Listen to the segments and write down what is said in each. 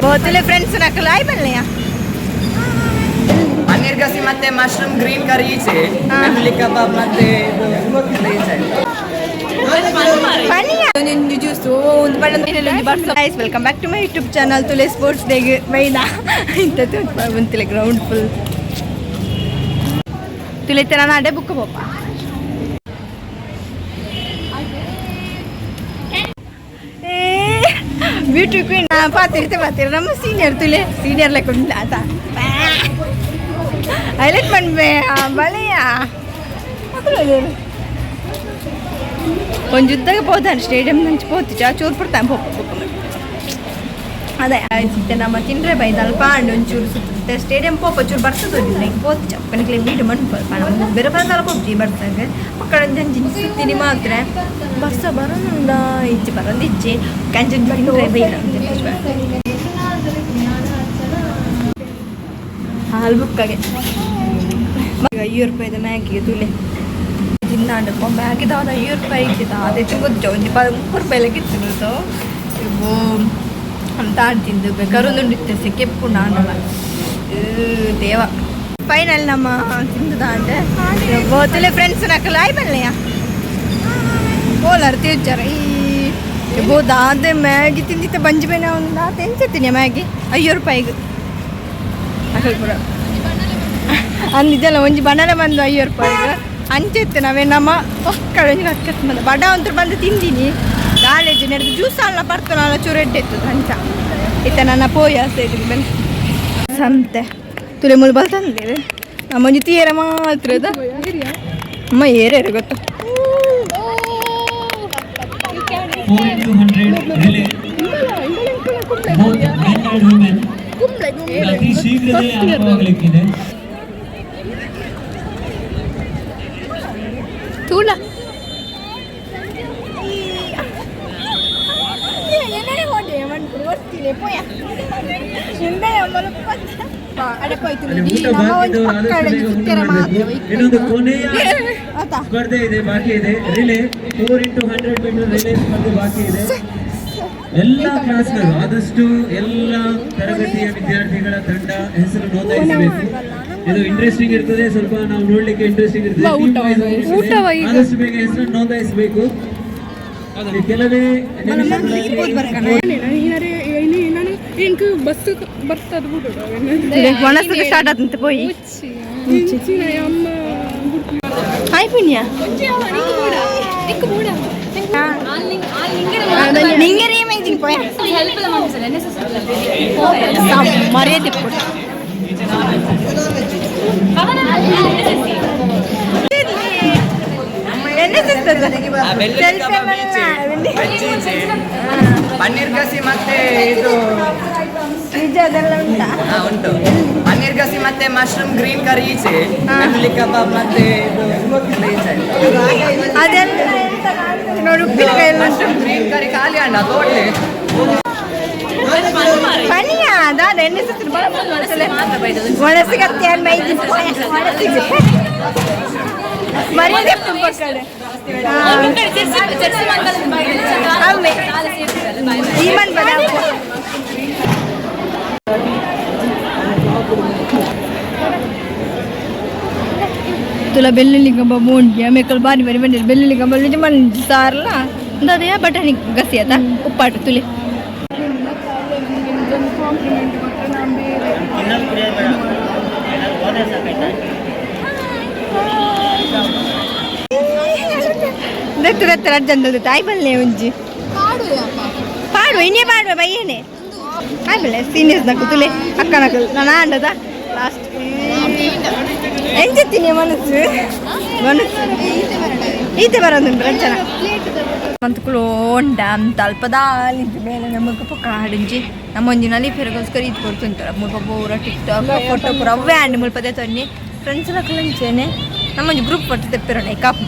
ಬೋತಲೆ friends ನಕಲು ಆಯ್ ಬಲ್ಲೆಯಾ ಪನ್ನೀರ್ ಗಸಿ ಮತ್ತೆ ಮಶ್ರೂಮ್ ಗ್ರೀನ್ ಕರಿ ಈಚೆ ಫ್ಯಾಮಿಲಿ ಕಬಾಬ್ ಮತ್ತೆ welcome back to my YouTube channel ತುಲೆ ಸ್ಪೋರ್ಟ್ಸ್ ಡೇಗೆ ಬೈನಾ ಇಂಥ ಬಂತಿಲ್ಲ ಗ್ರೌಂಡ್ ಫುಲ್ ತುಳಿತೆ ನಾನು ಅಡೆ ಬುಕ್ ಪೋಪ ಬ್ಯೂಟಿ ಕ್ವೀನ್ பார்த்துட்டு நம்ம சீனியர் துளே சீனியர்ல கொண்டு ஆதா ஹைலைட் பண்ணுவேன் பலையா కొంచెం యుద్ధగా పోతాను స్టేడియం నుంచి పోతే చూరు పడతాను ಅದೇ ಸಿತ್ತೆ ನಮ್ಮ ತಿಂದ್ರೆ ಬೈದು ಅಲ್ಪ ಅಂಡ್ ಒಂಚೂರು ಸುತ್ತೆ ಸ್ಟೇಡಿಯಂ ಪೋಪ ಚೂರು ಬರ್ತದೆ ನಂಗೆ ಪೋತು ಚಪ್ಪನಿಗೆ ಬೀಡು ಮಣ್ಣು ಬೇರೆ ಬರದಲ್ಲ ಪೋಪ್ತಿ ಬರ್ತಾಗ ಅక్కడ ಅಂಜಿ ಸುತ್ತೀನಿ ಮಾತ್ರ ಬರ್ಸ ಬರೋದ ಇಚ್ಚಿ ಬರೋದು ಇಚ್ಚಿ ಕಂಚನ್ ತಿಂದ್ರೆ ಬೈದ ಹಾಲು ಬುಕ್ಕಾಗೆ ₹50 ಮ್ಯಾಗಿಗೆ ತುಲೆ ತಿನ್ನಾಂಡು ಮ್ಯಾಗಿ ದಾದ ₹50 ಅದೇ ಗೊತ್ತು ಒಂದು ₹30 ಇತ್ತು ಇವು ಅಂತ ಆಡ್ತಿದ್ದು ಬೇಕಾರೊಂದುಂಡಿತ್ತೆ ಸೆಕೆಪ್ಪು ನಾನು ದೇವ ಫೈನಲ್ ನಮ್ಮ ತಿಂದು ದಾಂಡೆ ಬೋತಲೆ ಫ್ರೆಂಡ್ಸ್ ನಕಲು ಆಯ್ ಬಲ್ಲೆಯಾ ಕೋಲಾರ ತೀರ್ಚಾರ ಈ ಬೋದಾದೆ ಮ್ಯಾಗಿ ತಿಂದಿತ್ತೆ ಬಂಜಿ ಬೇನೆ ಒಂದು ತೆಂಚತ್ತೀನಿ ಮ್ಯಾಗಿ ₹5 ಅಕಲ್ಪುರ ಅಂದಿದ್ದೆಲ್ಲ ಒಂಜಿ ಬಣ್ಣನೆ ಬಂದು ₹5 ಅಂಚೆತ್ತು ನಾವೇ ನಮ್ಮ ಒಕ್ಕಡೆ ಹತ್ತು ಬಂದ ಬಡ ಅಂತೂ ಬಂದು ತಿಂದೀನಿ ಕಾಲೇಜ್ ನಡೆದು ಜ್ಯೂಸ್ ಅಲ್ಲ ಬರ್ತಾನಲ್ಲ ಚೂರು ಎಡ್ಡೆತ್ತು ಹಂಚ ಇತ್ತ ನನ್ನ ಪೋಯ ಸೈಡಿಗೆ ಬಂದು ಸಂತೆ ತುಲೆ ಮುಳು ಬಲ್ತಂದೇವೆ ನಮ್ಮ ಒಂಜಿ ತೀರ ಮಾತ್ರ ಅದ ಅಮ್ಮ ಏರೇರು ಗೊತ್ತು ತೂಳ ಇನ್ನೊಂದು ಕೊನೆಯ ಸ್ಪರ್ಧೆ ಇದೆ ಬಾಕಿ ಇದೆ ರಿಲೇ 4x100 ಮೀಟರ್ ರಿಲೇ ಸ್ಪರ್ಧೆ ಬಾಕಿ ಇದೆ ಎಲ್ಲ ಕ್ಲಾಸ್ಗಳು ಆದಷ್ಟು ಎಲ್ಲ ತರಗತಿಯ ವಿದ್ಯಾರ್ಥಿಗಳ ತಂಡ ಹೆಸರು ನೋಂದಾಯಿಸಬೇಕು ಇದು ಇಂಟ್ರೆಸ್ಟಿಂಗ್ ಇರ್ತದೆ ಸ್ವಲ್ಪ ನಾವು ನೋಡ್ಲಿಕ್ಕೆ ಇಂಟ್ರೆಸ್ಟಿಂಗ್ ಇರ್ತದೆ ಆದಷ್ಟು ಬೇಗ ಹೆಸರು ನೋಂದಾಯಿಸಬೇಕು ಕೆಲವೇ ಬಸ್ ಬರ್ತದೆ ಒಣಸಕ್ಕೆ ಸ್ಟಾರ್ಟ್ ಆದಂತೆ ಪೋಯಿ ಹಾಯ್ ಪುಣ್ಯ ನಿಂಗೆ ಮೈದಿನಿ ಪೋಯ ಮರ್ಯಾದೆ ಕೊಡು ಪನ್ನೀರ್ ಗಸಿ ಮತ್ತೆ ಇದು ಅದೆಲ್ಲ ಉಂಟಾ ಉಂಟು ಪನ್ನೀರ್ ಗಸಿ ಮತ್ತೆ ಮಶ್ರೂಮ್ ಗ್ರೀನ್ ಕರಿ ಈಚೆ ಫ್ಯಾಮಿಲಿ ಕಬಾಬ್ ಮತ್ತೆ ಅದೆಲ್ಲ ನೋಡು ಮಶ್ರೂಮ್ ಗ್ರೀನ್ ಕರಿ ಖಾಲಿ ಅಣ್ಣ ತೋಡ್ಲಿ ಪನಿಯ ಅದಾದ ಎಣ್ಣೆ ಸುತ್ತಲು ಒಣಸಿಗತ್ತೆ ಒಣಸಿಗೆ ಮರ್ಯಾದೆ ಪಕ್ಕಡೆ ಈಮನ್ ಬರ ತುಲ ಬೆಳ್ಳುಳ್ಳಿ ಕಬಾಬ್ ಉಂಟು ಆಮೇಲೆ ಬಾರಿ ಬಾರಿ ಬಂದಿರು ಬೆಳ್ಳುಳ್ಳಿ ಕಬಾಬ್ ನಿಜ ಮಂಜು ಸಾರಲ್ಲ ಅದೇ ಬಟಾಣಿ ಗಸಿ ಆತ ಉಪ್ಪಾಟು ತುಳಿ ದೆತ್ತರ ಅರ್ಜಂತ ತಾಯಿ ಬಲ್ಲೆ ಒಂಜಿ ಪಾಡುವ ಇನ್ನೇ ಪಾಡುವ ಬಯ್ಯನೆ ಆಯ್ ಬಲ್ಲೆ ಸೀನಿಯರ್ಸ್ ನಕ್ಕು ತುಲೆ ಅಕ್ಕ ನಕಲ್ ನಾನು ಆಂಡದ ಲಾಸ್ಟ್ ಎಂಚತ್ತೀನಿ ಮನಸ್ಸು ಈತೆ ಬರೋದುಂಟು ರಂಚನ ಅಂತಕುಳು ಒಂಡ ಅಂತ ಅಲ್ಪದಾಲಿದ್ದು ಮೇಲೆ ನಮಗೆ ಪಕ್ಕ ಹಾಡಿಂಜಿ ನಮ್ಮ ಒಂಜಿನಲ್ಲಿ ಫೆರಗೋಸ್ಕರ ಇದು ಕೊಡ್తుంటారు ಮುಲ್ಪ ಪೂರ ಟಿಕ್ಟಾಕ್ ಫೋಟೋ ಪೂರ ಅವೇ ಆಂಡಿ ಮುಲ್ಪದೇ ತೊನ್ನಿ ಫ್ರೆಂಡ್ಸ್ ಎಲ್ಲ ಕಲಂಚೇನೆ ನಮ್ಮೊಂದು ಗ್ರೂಪ್ ಪಟ್ಟು ತೆಪ್ಪಿರೋಣ ಕಾಪು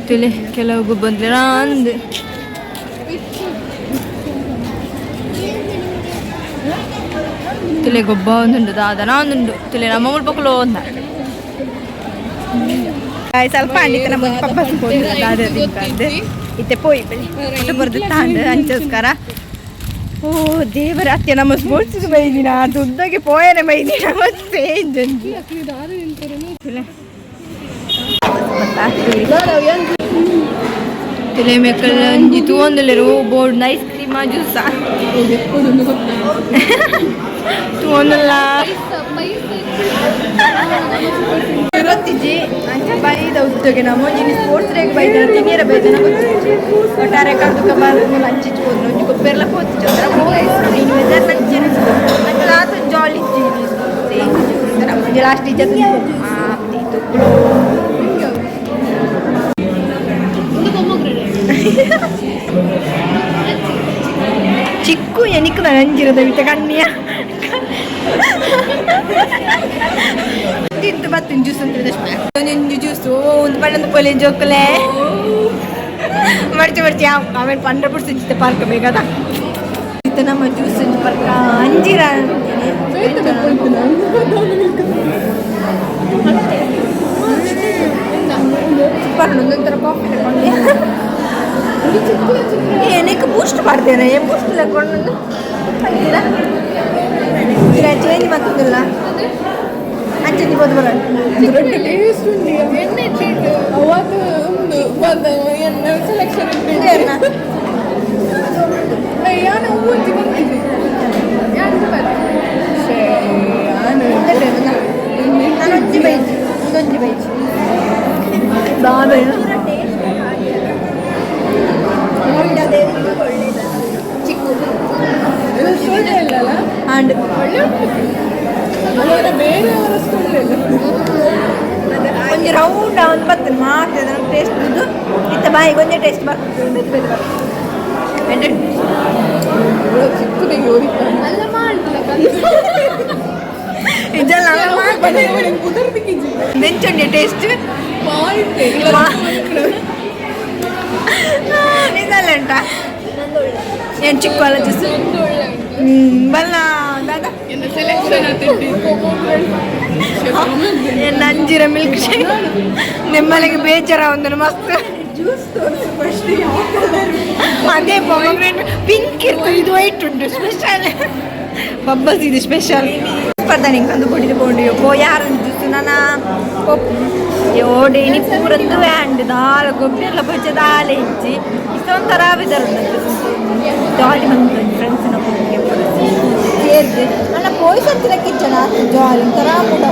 ತುಲೆ ಕೆಲವು ಬಂದ್ರೆ ಅಂದು ತುಲೆ ಗೊಬ್ಬ ಒಂದುಂಡು ದಾದನ ಒಂದುಂಡು ತುಲೆ ನಮ್ಮ ಮುಲ್ಪಕ್ಕಲು ಒಂದ ಸ್ವಲ್ಪ ಅಂಡಿತ ನಮ್ಮ ಪಪ್ಪ ದಾದ ತಿಂಕಂದು ಇತ್ತೆ ಪೋಯಿ ಬೆಳಿ ಅಷ್ಟು ಬರ್ದು ತಾಂಡು ಅಂಚೋಸ್ಕರ ಓ ದೇವರ ಅತ್ತೆ ನಮ್ಮ ಸ್ಪೋರ್ಟ್ಸ್ ಬೈದಿನ ದುಡ್ಡಗೆ ಪೋಯನೆ ಬೈದಿನ ಮತ್ತೆ ತಿಲೆ ಮೇಕಲ್ ಒಂಜಿ ತೂವೊಂದುಲ್ಲೆರು ಬೋರ್ಡ್ ಐಸ್ ಕ್ರೀಮ್ ಜ್ಯೂಸ ತೂವೊಂದುಲ್ಲ ಗೊತ್ತಿಜ್ಜಿ ಅಂಚ ಬೈದ ಉದ್ದಗೆ ನಮ್ಮ ಒಂಜಿನ ಸ್ಪೋರ್ಟ್ಸ್ ಡೇಗೆ ಬೈದ ತಿನ್ನಿಯರ ಬೈದನ ಗೊತ್ತಿಜ್ಜಿ ಒಟ್ಟಾರೆ ಕರ್ದುಕ ಬಂದು ಹಂಚಿಚ್ಚು ಹೋದ್ರು ಒಂಜಿ ಗೊಬ್ಬೆಲ್ಲ ಪೋತಿಚ್ಚು ನೀನು ವೆದರ್ ನಂಚಿನ ನಂಗೆ ಲಾತ ಜಾಲಿ ಇಜ್ಜಿ ಮುಂಜೆ ಲಾಸ್ಟ್ ಇಜ್ಜ ಆಗ್ತಿತ್ತು ಚಿಕ್ಕು ಎನಿಕ್ ನಂಜಿರದ ವಿತ ಕಣ್ಣಿಯ ತಿಂದು ಬತ್ತಿನ ಜ್ಯೂಸ್ ಅಂತ ಒಂಜೊಂದು ಜ್ಯೂಸು ಒಂದು ಬಣ್ಣದ ಪೊಲೆ ಜೋಕಲೆ ಮಡ್ಚಿ ಆಮೇಲೆ 100% ಪಾರ್ಕ ಬೇಕದ ಇತ್ತ ನಮ್ಮ ಜ್ಯೂಸ್ ಪಾರ್ಕ ಅಂಜೀರ ಒಂದೊಂಥರ ಕಾಫಿ ಏನಕ್ಕೆ ಬೂಸ್ಟ್ ಮಾಡ್ತೇನೆ ಬೂಸ್ಟ್ ತಗೊಂಡು ಚೇಂಜ್ ಮಾಡ್ತಿದ್ದಿಲ್ಲ ಅಂಚೆ ಬೋದು ಬರ ನಾನೊಂಜಿ ಬೈಜಿ ಒಂದೊಂಜಿ ಬೈಜಿ ಚಿಕ್ಕು ಆಂಡ್ ಒಂಜಿ ರೌಂಡ್ ಒಂದು ಬರ್ತದೆ ಮಾಡ್ತದೆ ನಮ್ಮ ಟೇಸ್ಟ್ ಇದು ಇತ್ತ ಬಾಯಿಗೆ ಒಂದೇ ಟೇಸ್ಟ್ ಬರ್ತದೆ ಬೆದ್ದು ಬೆದ್ದು ಬರ್ತದೆ ಚಿಕ್ಕದಿಗೆ ಅಲ್ಲ ಇದೆಲ್ಲ ನೆಂಚೊಂಡಿ ಟೇಸ್ಟ್ ನಿದಲ್ಲ ಉಂಟ ಏನು ಚಿಕ್ಕ ಅಲ್ಲ ಜ್ಯೂಸ್ ಬಲ್ಲ ದಾದಾ ಏನು ಅಂಜೀರ ಮಿಲ್ಕ್ ಶೇಕ್ ನಿಮ್ಮಲ್ಲಿಗೆ ಬೇಜಾರ ಒಂದು ಮಸ್ತ್ ಜ್ಯೂಸ್ ಅದೇ ಪೊಮಗ್ರೆನೇಟ್ ಪಿಂಕ್ ಇರ್ತದೆ ಇದು ವೈಟ್ ಉಂಟು ಸ್ಪೆಷಲ್ ಬಬ್ಬಸ್ ಇದು ಸ್ಪೆಷಲ್ ಸ್ಪರ್ಧೆ ನಿಂಗೆ ಅಂದು ಕೊಟ್ಟಿದ್ದು ಕೊಂಡು ಯಾರು ಜ್ಯೂಸ್ ನಾನು ಓಡೇನಿ ಪೂರಂದು ವ್ಯಾಂಡ್ ದಾಲ ಗೊಬ್ಬೆಲ್ಲ ಬಚ್ಚ ದಾಲೆ ಇಚ್ಚಿ ಇಷ್ಟೊಂಥರ ಬಿದ್ದರು ಜಾಲಿ ಬಂದು ಫ್ರೆಂಡ್ಸಿನ ಸೇರಿದೆ ನನ್ನ ಪೋಯ್ಸ್ ಹತ್ತಿರ ಕಿಚ್ಚಣ ಜಾಲಿ ಒಂಥರ ಕೂಡ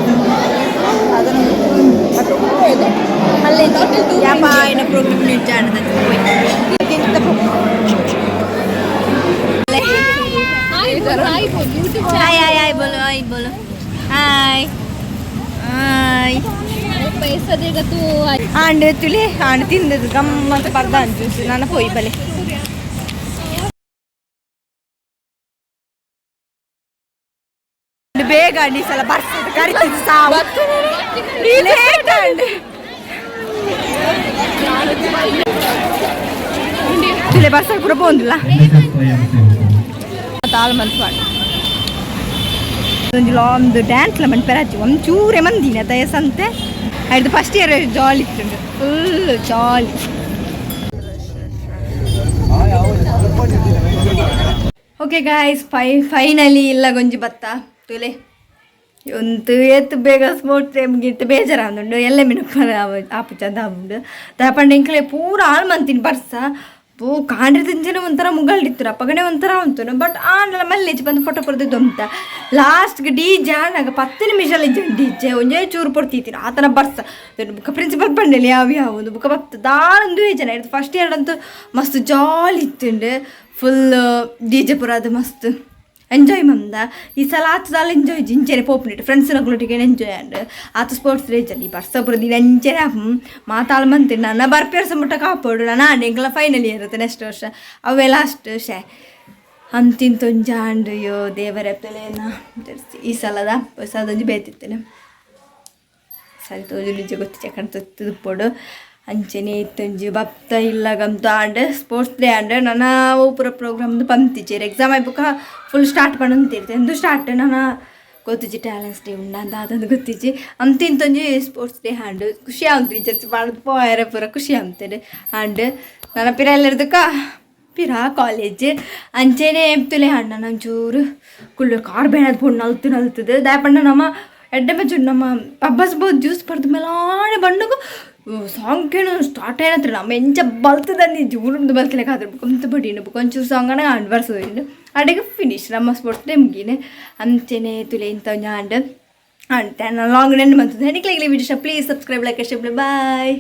ಅದನ್ನು ಅಲ್ಲೇ ಯಾಪಾಯನ ಪ್ರೋಗ್ರಾಮ್ ನಿಜಾಣದ ಹಾಯ್ ಹಾಯ್ ಹಾಯ್ ಬೋಲು ಹಾಯ್ ಬೋಲು ಹಾಯ್ ಹಾಯ್ ಆಂಡ್ ತುಳಿ ಆಂಡ್ ತಿಂದದ್ದು ಗಮ್ಮತ್ತು ಪರ್ದ ಅನ್ಸು ನಾನು ಪೋಯಿ ಬಲೆ ಬೇಗ ಈ ಸಲ ಬರ್ತದೆ ಕರಿತದೆ ಸಾವು ತುಳಿ ಬರ್ಸಲ್ ಪೂರ ಬೋಂದಿಲ್ಲ ತಾಳು ಮನ್ಸು ಮಾಡಿ ಒಂದು ಡ್ಯಾನ್ಸ್ಲ ಮನ್ಪೆರಾಚಿ ಒಂಚೂರೇ ಮಂದಿನ ತಯಸಂತೆ ಅದು ಫಸ್ಟ್ ಇಯರ್ ಜಾಲಿ ಇತ್ತು full jolly okay guys finally ಇಲ್ಲ ಗೊಂಜಿ ಬತ್ತ ತುಲೆ ಒಂದು ಎತ್ತು ಬೇಗ ಸ್ಪೋರ್ಟ್ಸ್ ಟೈಮ್ಗಿಟ್ಟು ಬೇಜಾರ ಉಂಡು ಎಲ್ಲ ಮಿನಪ್ಪರ ಆಪು ಚಂದ ಉಂಡು ತಪಂಡ ಇಂಕ್ಲೆ ಪೂರ ಆಳ್ ಮಂತೀನಿ ಬರ್ಸ ಪೂ ಕಾಂಡ್ರದಿಂಚನೆ ಒಂಥರ ಮುಗಲ್ಡಿತ್ತು ಅಪ್ಪಗನೆ ಒಂಥರ ಉಂಟು ಬಟ್ ಆಂಡ್ಲ ಮಲ್ಲೇಜ್ ಬಂದು ಫೋಟೋ ಪಡೆದಿದ್ದು ಅಂತ ಲಾಸ್ಟ್ಗೆ ಡಿಜೆ ಆನಾಗ 10 ನಿಮಿಷಲ್ಲಿ ಡಿಜೆ ಒಂಜೇ ಚೂರು ಪಡ್ತೀತೀನಿ ಆ ಥರ ಬರ್ಸ ಬುಕ್ಕ ಪ್ರಿನ್ಸಿಪಲ್ ಪಂಡೇಲಿ ಯಾವ್ಯಾವುದು ಬುಕ್ಕ ಬತ್ತು ದಾಳೊಂದು ಜನ ಇರ್ತದೆ ಫಸ್ಟ್ ಇಯರ್ ಅಂತೂ ಮಸ್ತ್ ಜಾಲಿ ಇತ್ತುಂಡು ಫುಲ್ ಡಿಜೆ ಪುರ ಅದು ಮಸ್ತ್ ಎಂಜಾಯ್ ಮಂದ ಈ ಸಲ ಆತದಾಲ ಎಂಜಾಯ್ ಇಂಚೆನೆ ಪೋಪ್ನಿಟ್ಟು ಫ್ರೆಂಡ್ಸ್ನೊಟ್ಟಿಗೆ ಎಂಜಾಯ್ ಆಂಡ್ ಆತ ಸ್ಪೋರ್ಟ್ಸ್ ರೇಜಲ್ಲಿ ಬರ್ಸ ಬರೋದಿಲ್ಲ ಎಂಚೆನೆ ಮಾತಾಳ ಮಂತೀನಿ ನನ್ನ ಬರ್ಪೇರ್ಸ ಮುಟ್ಟ ಕಾಪಾಡು ನಾನು ಆಂಡೆಂಗೆಲ್ಲ ಫೈನಲ್ ಇರುತ್ತೆ ನೆಕ್ಸ್ಟ್ ವರ್ಷ ಅವೇ ಲಾಸ್ಟ್ ಶೇ ಅಂತಿಂತೊಂಜಾಂಡ್ ಅಯ್ಯೋ ದೇವರ ತಲೆನ ಈ ಸಲದ ಹೊಸದೊಂದು ಬೇತಿತ್ತೇನೆ ಸರಿ ತೋಜು ನಿಜ ಗೊತ್ತಿಚ್ಚ ಕಣ್ತದ್ದು ಪೋಡು ಅಂಚೆನೆ ಇತ್ತೊಂಜಿ ಬಪ್ತ ಇಲ್ಲ ಗಂತು ಆಂಡ್ ಸ್ಪೋರ್ಟ್ಸ್ ಡೇ ಆಂಡ್ ನನ್ನ ಪೂರ ಪ್ರೋಗ್ರಾಮ್ದು ಪಂಪ್ತಿಚ್ಚೇರಿ ಎಕ್ಸಾಮ್ ಆಯ್ಬುಕ ಫುಲ್ ಸ್ಟಾರ್ಟ್ ಪಡಂತಿರ್ತೆ ಎಂದು ಸ್ಟಾರ್ಟ್ ನಾನು ಗೊತ್ತಿಚ್ಚಿ ಟ್ಯಾಲೆಂಟ್ಸ್ ಡೇ ಉಂಡ ಅಂತ ಅದೊಂದು ಗೊತ್ತಿಚ್ಚಿ ಅಂತಿಂತೊಂಜಿ ಸ್ಪೋರ್ಟ್ಸ್ ಡೇ ಆಂಡ್ ಖುಷಿ ಆಗ್ತೀರಿ ಚರ್ಚ್ ಮಾಡೋದು ಪೋಯರ ಪೂರ ಖುಷಿ ಆಗ್ತೇನೆ ಆಂಡ್ ನನ್ನ ಪಿರ ಎಲ್ಲರದಕ್ಕ ಪಿರ ಕಾಲೇಜ್ ಅಂಚೆನೆ ತುಲೆ ಅಣ್ಣ ನಂಚೂರು ಕುಳ್ಳು ಕಾರ್ ಬೇಣದ ಪುಣ್ಣ ನಲ್ತದೆ ದಾಯಪಣ್ಣ ನಮ್ಮ ಎಡ್ಡೆ ಬಜ್ಜು ನಮ್ಮ ಪಬ್ಬಸ್ ಬೋದು ಜ್ಯೂಸ್ ಪಡ್ದ ಮೇಲಾಣೆ ಬಣ್ಣಗೂ ಸಾಂಗ್ ಏನು ಸ್ಟಾರ್ಟ್ ಏನತ್ರ ನಮ್ಮ ಎಂಚ ಬಲ್ತದಲ್ಲಿ ಜೂರಮ್ದು ಬಲ್ತಿಲಕ್ಕೆ ಆದ್ರೆ ಕೊಂತ ಬಡೀನು ಒಂಚೂರು ಸಾಂಗನ ಅಡ್ವರ್ಸೋದು ಅಡೆಗೆ ಫಿನಿಶ್ ನಮ್ಮ ಸ್ಪೋರ್ಟ್ಸ್ ಡೇ ಮುಗೀನೆ ಅಂಚೆನೆ ತುಲೆ ಇಂಥ ಞಾಂಡ್ ಅಂತೆ ನಾನು ಲಾಂಗ್ ನೆಂಡ್ ಬಂತದೆ ಹೆಣಿಕ್ಲಾಗಲಿ video please subscribe like share bye